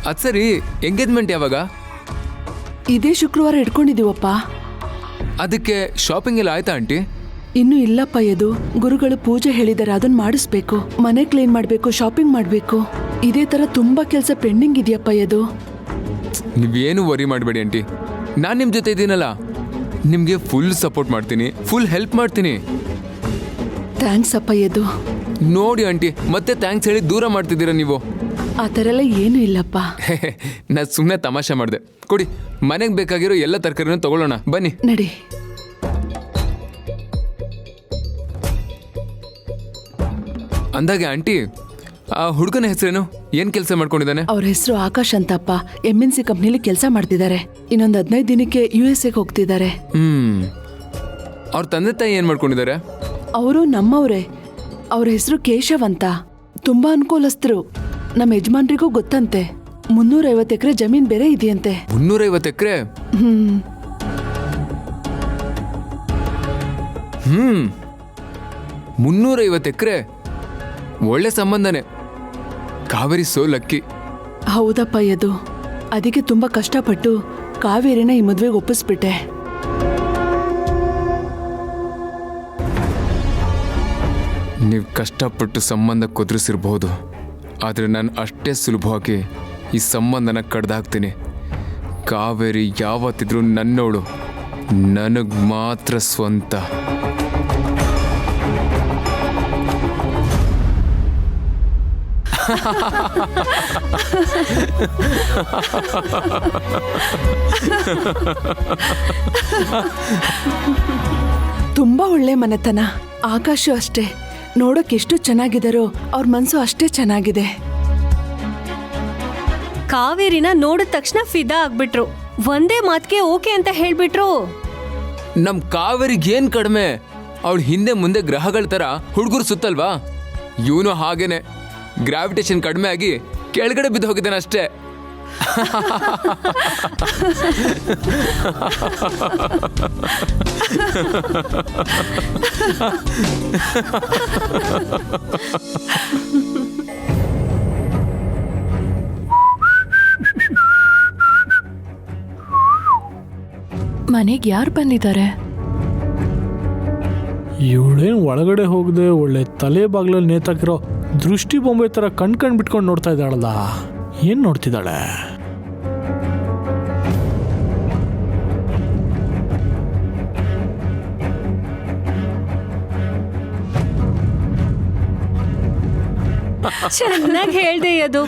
ಅದು ಸರಿ, ಎಂಗೇಜ್ಮೆಂಟ್ ಯಾವಾಗ? ಇದೇ ಶುಕ್ರವಾರ ಇಟ್ಕೊಂಡಿದೀವಪ್ಪ. ಅದಕ್ಕೆ ಶಾಪಿಂಗ್ ಎಲ್ಲ ಆಯ್ತಾ ಆಂಟಿ? ಇನ್ನೂ ಇಲ್ಲಪ್ಪ. ಇದು ಗುರುಗಳು ಪೂಜೆ ಹೇಳಿದಾರೆ, ಅದನ್ನ ಮಾಡಿಸ್ಬೇಕು. ಮನೆ ಕ್ಲೀನ್ ಮಾಡ್ಬೇಕು, ಶಾಪಿಂಗ್ ಮಾಡ್ಬೇಕು. ಇದೇ ತರ ತುಂಬಾ ಕೆಲಸ ಪೆಂಡಿಂಗ್ ಇದೆಯಪ್ಪ. ಇದು ನೀವೇನು ವರಿ ಮಾಡಬೇಡಿ ಆಂಟಿ, ನಾನು ನಿಮ್ಮ ಜೊತೆ ಇದ್ದೀನಲ್ಲ, ನಿಮಗೆ ಫುಲ್ ಸಪೋರ್ಟ್ ಮಾಡ್ತೀನಿ, ಫುಲ್ ಹೆಲ್ಪ್ ಮಾಡ್ತೀನಿ. ಥ್ಯಾಂಕ್ಸ್ ಅಪ್ಪ. ಇದು ನೋಡಿ ಆಂಟಿ, ಮತ್ತೆ ಥ್ಯಾಂಕ್ಸ್ ಹೇಳಿ ದೂರ ಮಾಡ್ತಿದ್ದೀರಾ ನೀವು. ಆ ಥರ ಎಲ್ಲ ಏನೂ ಇಲ್ಲಪ್ಪ. ನಾನು ಸುಮ್ಮನೆ ತಮಾಷೆ ಮಾಡಿದೆ. ಕೊಡಿ, ಮನೆಗೆ ಬೇಕಾಗಿರೋ ಎಲ್ಲ ತರಕಾರಿನೂ ತಗೊಳ್ಳೋಣ ಬನ್ನಿ. ನಡಿ. ಅಂದಾಗೆ ಆಂಟಿ, ಆ ಹುಡುಗನ ಹೆಸರೇನು? ಏನ್ ಕೆಲಸ ಮಾಡ್ಕೊಂಡಿದ್ದಾನೆ? ಅವ್ರ ಹೆಸರು ಆಕಾಶ್ ಅಂತಪ್ಪ. MNC ಕಂಪ್ನಿಲಿ ಕೆಲಸ ಮಾಡ್ತಿದ್ದಾರೆ. ಇನ್ನೊಂದು 15 ದಿನಕ್ಕೆ USA ಹೋಗ್ತಿದ್ದಾರೆ. ಅವ್ರ ತಂದೆ ತಾಯಿ ಏನ್ ಮಾಡ್ಕೊಂಡಿದ್ದಾರೆ? ಅವರು ನಮ್ಮವರೇ. ಅವ್ರ ಹೆಸರು ಕೇಶವ್ ಅಂತ. ತುಂಬಾ ಅನುಕೂಲಸ್ಥರು. ನಮ್ಮ ಯಜಮಾನ್ರಿಗೂ ಗೊತ್ತಂತೆ. 350 ಎಕರೆ ಜಮೀನ್ ಬೇರೆ ಇದೆಯಂತೆ. 350 ಎಕರೆ? 350 ಎಕರೆ ಒಳ್ಳೆ ಸಂಬಂಧನೇ. Kaveri so lucky. ಹೌದಪ್ಪ. ಅದು ಅದಕ್ಕೆ ತುಂಬಾ ಕಷ್ಟಪಟ್ಟು ಕಾವೇರಿನ ಈ ಮದುವೆಗೆ ಒಪ್ಪಿಸ್ಬಿಟ್ಟೆ. ನೀವು ಕಷ್ಟಪಟ್ಟು ಸಂಬಂಧ ಕುದುರಿಸಿರ್ಬಹುದು, ಆದರೆ ನಾನು ಅಷ್ಟೇ ಸುಲಭವಾಗಿ ಈ ಸಂಬಂಧನ ಕಡ್ದಾಕ್ತೀನಿ. ಕಾವೇರಿ ಯಾವತ್ತಿದ್ರೂ ನನ್ನೋಳು, ನನಗೆ ಮಾತ್ರ ಸ್ವಂತ. ತುಂಬಾ ಒಳ್ಳೆ ಮನೆತನ. ಆಕಾಶು ಅಷ್ಟೇ. ನೋಡಕ್ ಎಷ್ಟು ಚೆನ್ನಾಗಿದಾರೋ ಅವ್ರ ಮನ್ಸು ಅಷ್ಟೇ ಚೆನ್ನಾಗಿದೆ. ಕಾವೇರಿನ ನೋಡಿದ ತಕ್ಷಣ ಫಿದಾ ಆಗ್ಬಿಟ್ರು. ಒಂದೇ ಮಾತಿಗೆ ಓಕೆ ಅಂತ ಹೇಳ್ಬಿಟ್ರು. ನಮ್ ಕಾವೇರಿಗೆ ಏನ್ ಕಡಿಮೆ? ಅವಳು ಹಿಂದೆ ಮುಂದೆ ಗ್ರಹಗಳ ತರ ಹುಡುಗರು ಸುತ್ತಲ್ವಾ? ಇವನು ಹಾಗೇನೆ, ಗ್ರಾವಿಟೇಷನ್ ಕಡಿಮೆ ಆಗಿ ಕೆಳಗಡೆ ಬಿದ್ದು ಹೋಗಿದ್ದಾನೆ ಅಷ್ಟೇ. ಮನೆಗೆ ಯಾರು ಬಂದಿದ್ದಾರೆ? ಇವಳೇನು ಒಳಗಡೆ ಹೋಗದೆ ಒಳ್ಳೆ ತಲೆ ಬಾಗ್ಲಲ್ಲಿ ನೇತಾಕಿರೋ ದೃಷ್ಟಿ ಬೊಂಬೆ ಥರ ಕಣ್ ಬಿಟ್ಕೊಂಡು ನೋಡ್ತಾ ಇದ್ದಾಳಲ್ಲ. ಏನು ನೋಡ್ತಿದ್ದಾಳೆ? ಚೆನ್ನಾಗಿ ಹೇಳ್ದೆ. ಅದು